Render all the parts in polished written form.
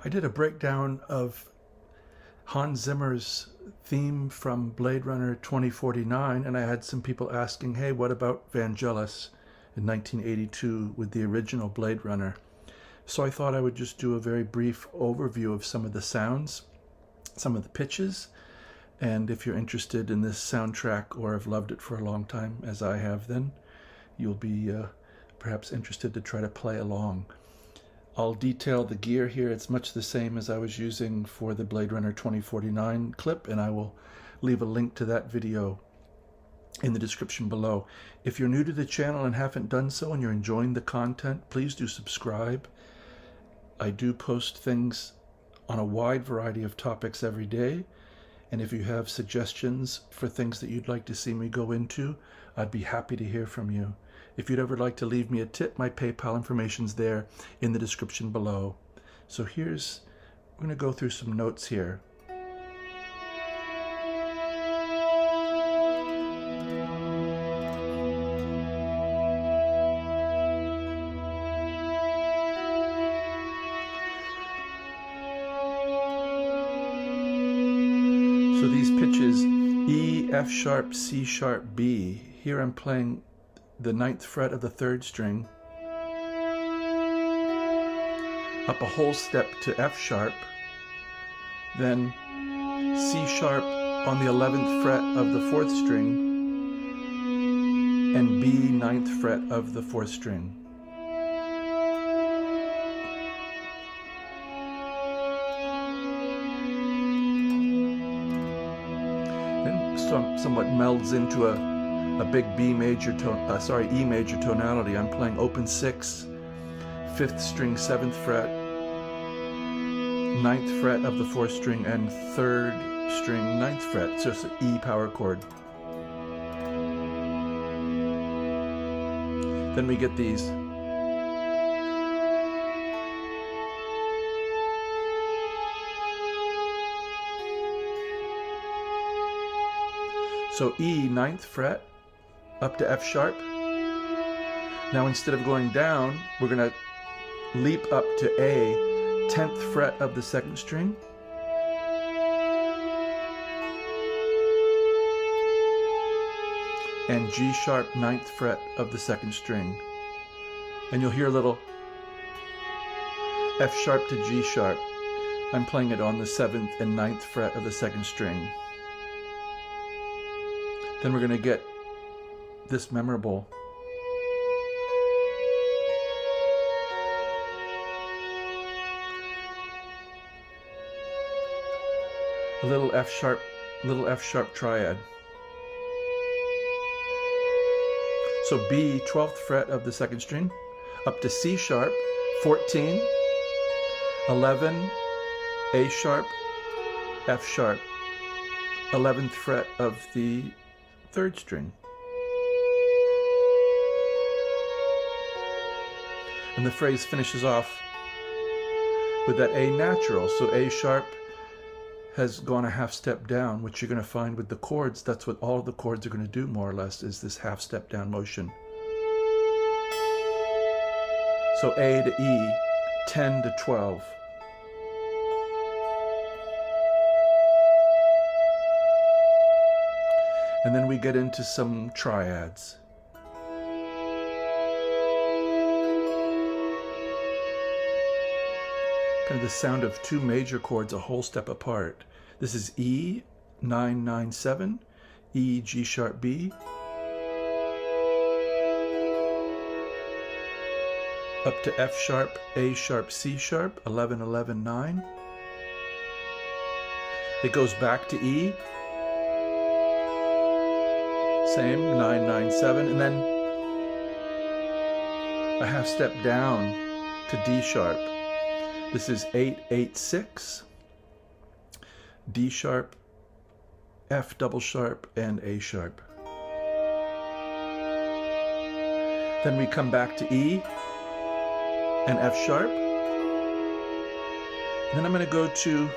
I did a breakdown of Hans Zimmer's theme from Blade Runner 2049, and I had some people asking, hey, what about Vangelis in 1982 with the original Blade Runner? So I thought I would just do a very brief overview of some of the sounds, some of the pitches, and if you're interested in this soundtrack or have loved it for a long time, as I have, then you'll be perhaps interested to try to play along. I'll detail the gear here. It's much the same as I was using for the Blade Runner 2049 clip, and I will leave a link to that video in the description below. If you're new to the channel and haven't done so and you're enjoying the content, please do subscribe. I do post things on a wide variety of topics every day, and if you have suggestions for things that you'd like to see me go into, I'd be happy to hear from you. If you'd ever like to leave me a tip, my PayPal information's there in the description below. So we're going to go through some notes here. So these pitches, E, F sharp, C sharp, B. Here I'm playing the 9th fret of the 3rd string, up a whole step to F sharp, then C sharp on the 11th fret of the 4th string, and B 9th fret of the 4th string. Then somewhat melds into a big E major tonality. I'm playing open 6, 5th string, 7th fret, 9th fret of the 4th string, and 3rd string, 9th fret. So it's an E power chord. Then we get these. So E, 9th fret, up to F sharp. Now instead of going down, we're going to leap up to A, 10th fret of the 2nd string. And G sharp, 9th fret of the 2nd string. And you'll hear a little F sharp to G sharp. I'm playing it on the 7th and 9th fret of the 2nd string. Then we're going to get this memorable a little F sharp triad. So B, 12th fret of the 2nd string, up to C sharp, 14, 11, A sharp, F sharp, 11th fret of the 3rd string. And the phrase finishes off with that A natural. So A sharp has gone a half step down, which you're going to find with the chords. That's what all of the chords are going to do, more or less, is this half step down motion. So A to E, 10 to 12. And then we get into some triads. Kind of the sound of two major chords a whole step apart. This is E, 9-9-7, E, G sharp, B, up to F sharp, A sharp, C sharp, 11-11-9. It goes back to E, same, 9-9-7, and then a half step down to D sharp. This is 8-8-6, D sharp, F double sharp, and A sharp. Then we come back to E and F sharp. And then I'm going to go to,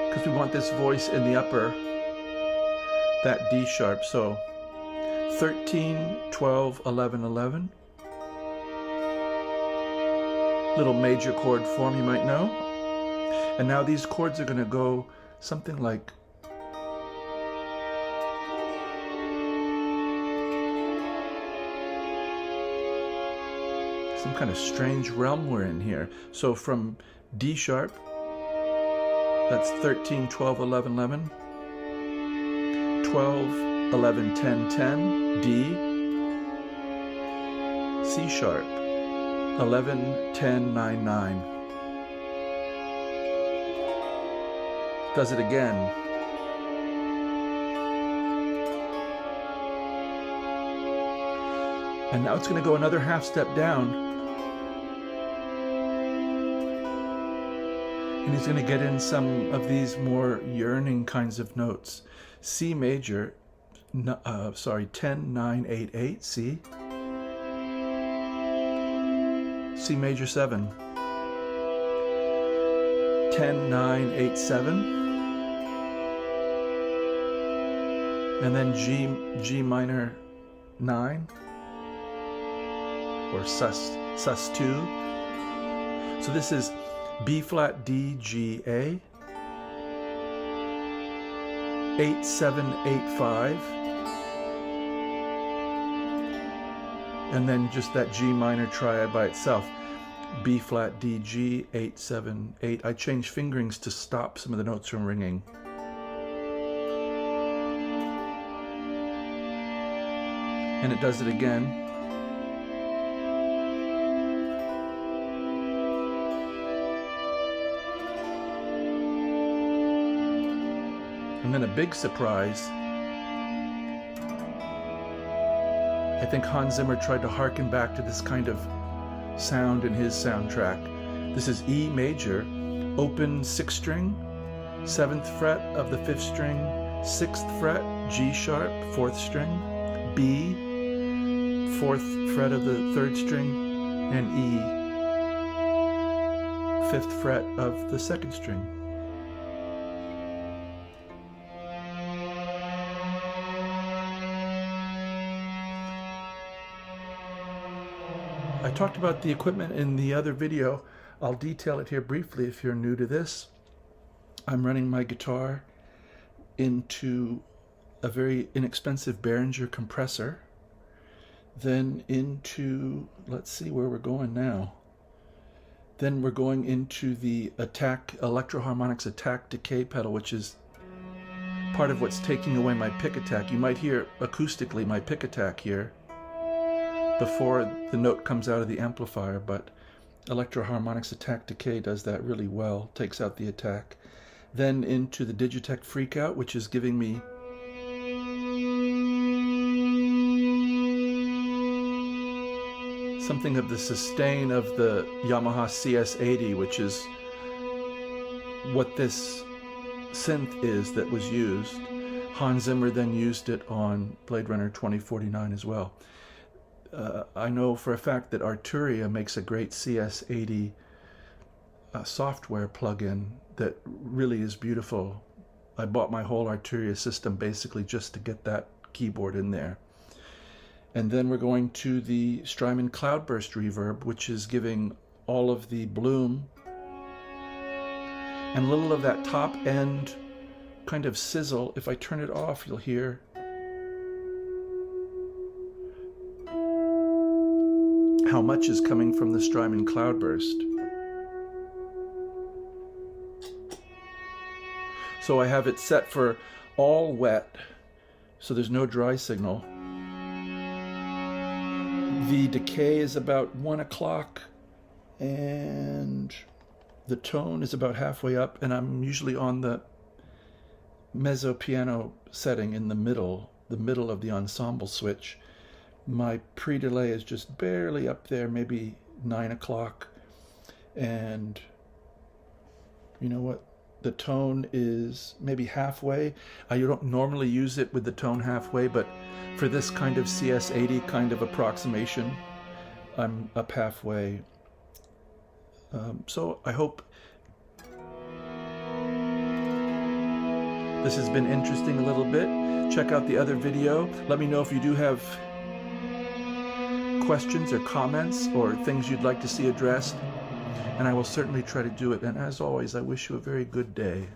because we want this voice in the upper, that D sharp. So 13, 12, 11, 11. little major chord form you might know. And now these chords are going to go something like some kind of strange realm we're in here. So from D sharp, that's 13, 12, 11, 11, 12, 11, 10, 10, D, C sharp, 11, 10, 9, 9. Does it again. And now it's going to go another half step down. And he's going to get in some of these more yearning kinds of notes. C major, 10, 9, 8, 8, C. C major 7. 10, 9, 8, 7. And then G minor 9. Or sus 2. So this is B flat D G A, 8 7 8 5, and then just that G minor triad by itself, B flat D G 8 7 8. I changed fingerings to stop some of the notes from ringing. And it does it again. And then a big surprise, I think Hans Zimmer tried to harken back to this kind of sound in his soundtrack. This is E major, open 6th string, 7th fret of the 5th string, 6th fret, G sharp, 4th string, B, 4th fret of the 3rd string, and E, 5th fret of the 2nd string. I talked about the equipment in the other video. I'll detail it here briefly if you're new to this. I'm running my guitar into a very inexpensive Behringer compressor, then into, let's see where we're going now. Then we're going into the Electro Harmonix Attack Decay pedal, which is part of what's taking away my pick attack. You might hear acoustically my pick attack here before the note comes out of the amplifier, but Electro Harmonix Attack Decay does that really well, takes out the attack. Then into the Digitech FreqOut, which is giving me something of the sustain of the Yamaha CS80, which is what this synth is that was used. Hans Zimmer then used it on Blade Runner 2049 as well. I know for a fact that Arturia makes a great CS80 software plugin that really is beautiful. I bought my whole Arturia system basically just to get that keyboard in there. And then we're going to the Strymon Cloudburst Reverb, which is giving all of the bloom and a little of that top end kind of sizzle. If I turn it off, you'll hear how much is coming from the Strymon Cloudburst. So I have it set for all wet, so there's no dry signal. The decay is about 1 o'clock, and the tone is about halfway up, and I'm usually on the mezzo piano setting in the middle of the ensemble switch. My pre-delay is just barely up there, maybe 9 o'clock. And you know what? The tone is maybe halfway. I don't normally use it with the tone halfway, but for this kind of CS80 kind of approximation, I'm up halfway. So I hope this has been interesting a little bit. Check out the other video. Let me know if you do have questions or comments or things you'd like to see addressed. and I will certainly try to do it. And as always, I wish you a very good day.